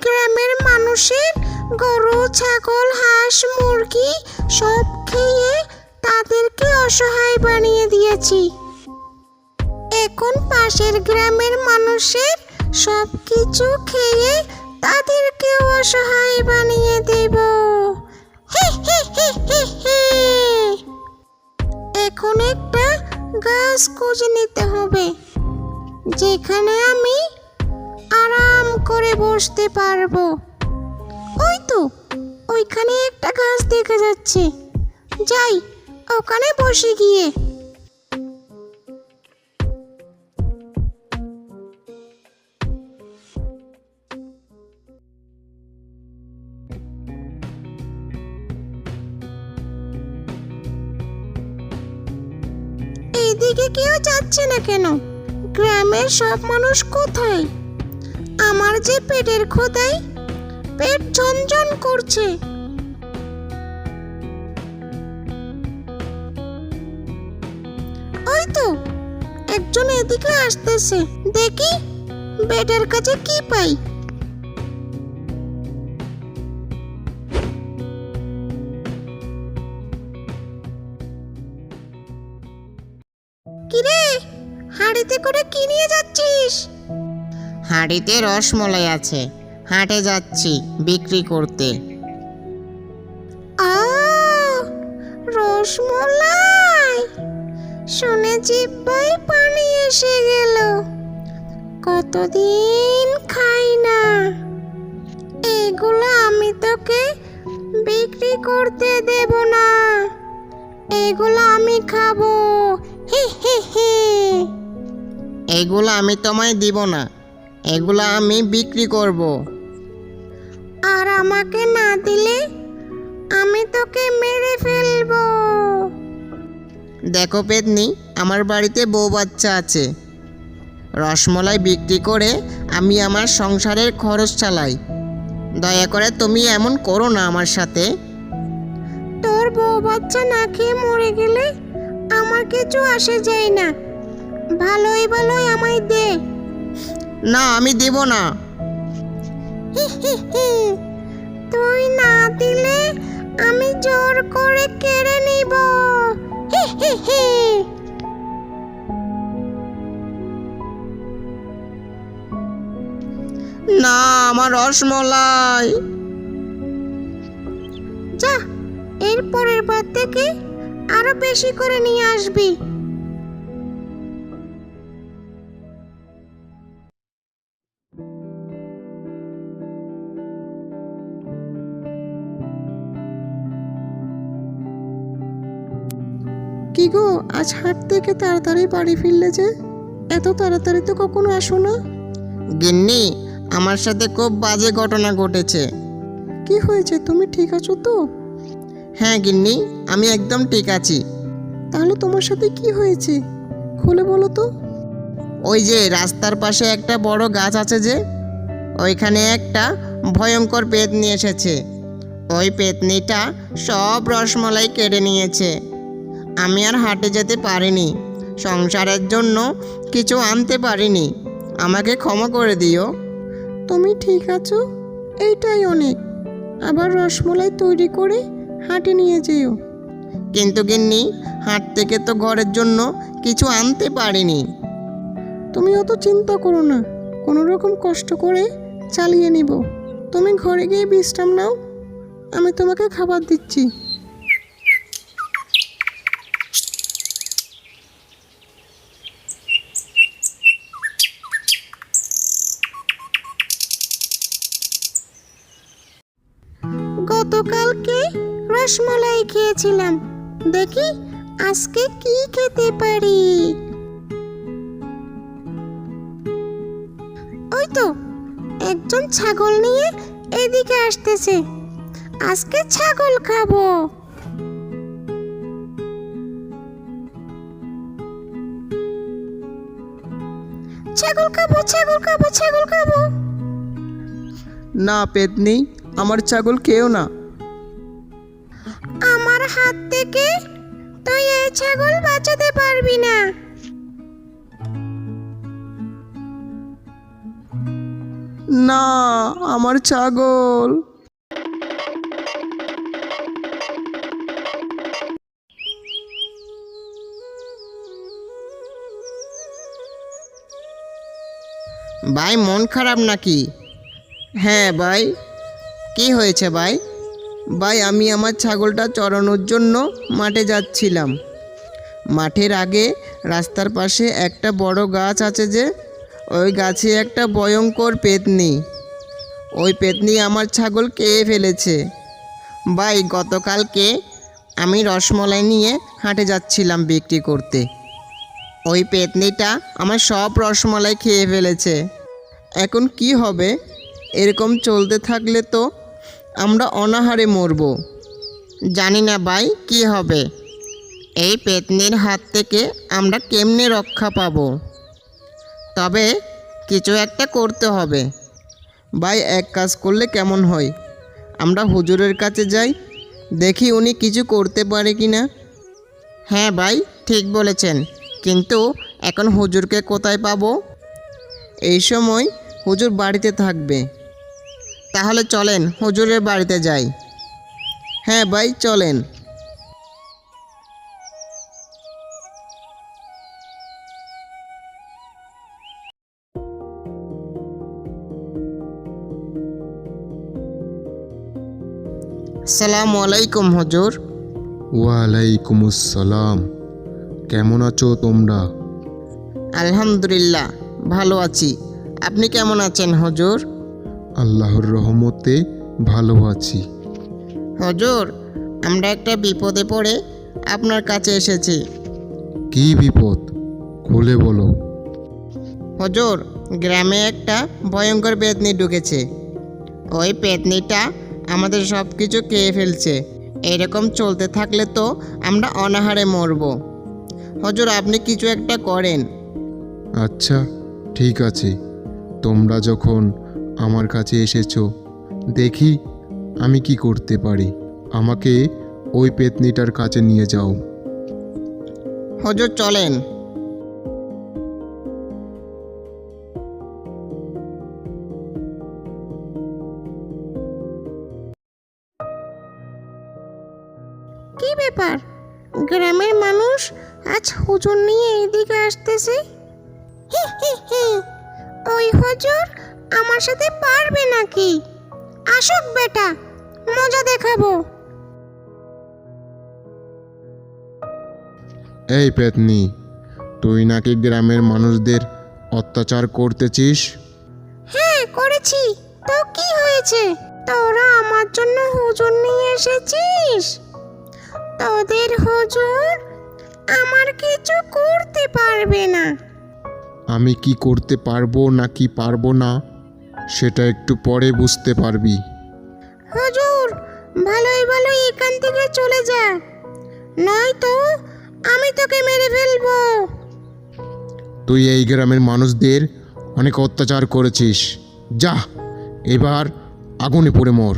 গ্রামের মানুষের গরু, ছাগল, হাঁস, মুরগি সব খেয়ে তাদেরকে অসহায় বানিয়ে দিয়েছি। এখন পাশের গ্রামের মানুষের সব কিছু খেয়ে তাদেরকেও অসহায় বানিয়ে দেব। হে হে হে হে হে। এখন একটা গাছ খুঁজে নিতে হবে যেখানে আমি আরাম করে বসতে পারবো। ওই তো ওইখানে একটা গাছ দেখা যাচ্ছে, যাই ওখানে বসে গিয়ে। এইদিকে কেউ যাচ্ছে না কেন? গ্রামের সব মানুষ কোথায়? আমার যে পেটের ক্ষুধায় পেট ঝনঝন করছে। ওই তো একজন এদিকে আসতেছে, দেখি বেডের কাছে কি পাই। কিরে, হাঁড়িতে করে কি নিয়ে যাচ্ছিস? হাঁড়িতে রসমলাই আছে, হাটে যাচ্ছি বিক্রি করতে। রসমলাই শুনে জিহ্বায় পানি এসে গেল। কতদিন খাই না। এগুলো আমি তোকে বিক্রি করতে দেব না, এগুলো আমি খাবো। হে হে হে। এগুলো আমি তোমায় দিব না, এগুলো আমি বিক্রি করব। আর আমাকে না দিলে আমি তোকে মেরে ফেলবো। দেখো পেতনি, আমার বাড়িতে বউ বাচ্চা আছে। রসমলাই বিক্রি করে আমি আমার সংসারের খরচ চালাই। দয়া করে তুমি এমন করো না আমার সাথে। তোর বউ বাচ্চা না খেয়ে মরে গেলে আমার কিছু আসে যায় না। ভালোই ভালোই আমায় দে। না, আমি দেব না। তুই না দিলে আমি জোর করে কেড়ে নিব। না, আমার রসমলাই। যা, এর পরের বার থেকে আরো বেশি করে নিয়ে আসবি। কি গো, আজ হাট থেকে তাড়াতাড়ি বাড়ি ফিরলে যে? এত তাড়াতাড়ি তো কখনো আসো না। গিন্নি, আমার সাথে খুব বাজে ঘটনা ঘটেছে। কি হয়েছে, তুমি ঠিক আছো তো? হ্যাঁ গিন্নি, আমি একদম ঠিক আছি। তাহলে তোমার সাথে কি হয়েছে খুলে বলো তো। ওই যে রাস্তার পাশে একটা বড় গাছ আছে যে, ওইখানে একটা ভয়ঙ্কর পেতনি এসেছে। ওই পেতনিটা সব রসমলাই কেড়ে নিয়েছে। আমি আর হাটে যেতে পারিনি, সংসারের জন্য কিছু আনতে পারিনি। আমাকে ক্ষমা করে দিও। তুমি ঠিক আছো, এইটাই অনেক। আবার রসমলাই তৈরি করে হাটে নিয়ে যেও। কিন্তু গিন্নি, হাট থেকে তো ঘরের জন্য কিছু আনতে পারিনি। তুমি অত চিন্তা করো না, কোনো রকম কষ্ট করে চালিয়ে নিব। তুমি ঘরে গিয়ে বিশ্রাম নাও, আমি তোমাকে খাবার দিচ্ছি। গতকালকে রসমলাই খেয়েছিলাম, দেখি আজকে কি খেতে পারি। ওই তো একজন ছাগল নিয়ে এদিকে আসতেছে, আজকে ছাগল খাবো। ছাগল খাবো, ছাগল খাবো, ছাগল খাবো। না পেতনি, আমার ছাগল খেও না। আমার হাত থেকে তুই এই ছাগল বাঁচাতে পারবি না। না, আমার ছাগল। ভাই মন খারাপ নাকি? হ্যাঁ ভাই। কি হয়েছে ভাই? ভাই, আমি আমার ছাগলটা চড়ানোর জন্য মাঠে যাচ্ছিলাম। মাঠের আগে রাস্তার পাশে একটা বড় গাছ আছে যে, ওই গাছে একটা ভয়ঙ্কর পেতনি। ওই পেতনি আমার ছাগল খেয়ে ফেলেছে। ভাই গতকালকে আমি রসমলাই নিয়ে হাটে যাচ্ছিলাম বিক্রি করতে। ওই পেতনিটা আমার সব রসমলাই খেয়ে ফেলেছে। এখন কি হবে? এরকম চলতে থাকলে তো আমরা অনাহারে মরব। জানি না ভাই কি হবে। এই পেতনির হাত থেকে আমরা কেমনে রক্ষা পাব? তবে কিছু একটা করতে হবে। ভাই, এক কাজ করলে কেমন হয়? আমরা হুজুরের কাছে যাই, দেখি উনি কিছু করতে পারে কি না। হ্যাঁ ভাই, ঠিক বলেছেন, কিন্তু এখন হুজুরকে কোথায় পাবো? এই সময় হুজুর বাড়িতে থাকবে। তাহলে চলেন হুজুরের বাড়িতে যাই। হ্যাঁ ভাই, চলেন। আসসালামু আলাইকুম হুজুর। ওয়ালাইকুম আসসালাম। কেমন আছো তোমরা? আলহামদুলিল্লাহ ভালো আছি। আপনি কেমন আছেন হুজুর? আল্লাহর রহমতে ভালো আছি। হুজুর, আমরা একটা বিপদে পড়ে আপনার কাছে এসেছি। কি বিপদ? খুলে বলো। হুজুর, গ্রামে একটা ভয়ঙ্কর পেতনি ঢুকেছে। ওই পেতনিটা আমাদের সব কিছু খেয়ে ফেলছে। এরকম চলতে থাকলে তো আমরা অনাহারে মরব। হুজুর, আপনি কিছু একটা করেন। আচ্ছা, ঠিক আছে, তোমরা যখন আমার কাছে এসেছো, দেখি আমি কি করতে পারি। আমাকে ওই পেতনিটার কাছে নিয়ে যাও। হুজুর চলেন। কি ব্যাপার? গ্রামের মানুষ আজ হুজুর নিয়ে এইদিকে আসতেছে। ওই হুজুর আমার সাথে পারবে নাকি? আসুক বেটা, মজা দেখাবো। এই পেতনি, তুই নাকি গ্রামের মানুষদের অত্যাচার করতেছিস? হ্যাঁ করেছি, তো কি হয়েছে? তোরা আমার জন্য হুজুর নিয়ে এসেছিস। তোদের হুজুর আমার কিছু করতে পারবে না। আমি কি করতে পারবো নাকি পারবো না সেটা একটু পরে বুঝতে পারবি। হুজুর, ভালোই ভালোই এখান থেকে চলে যা, নয়তো আমি তোকে মেরে ফেলবো। তুই এই গ্রামের মানুষদের অনেক অত্যাচার করেছিস। যা, এবার আগুনে পড়ে মর।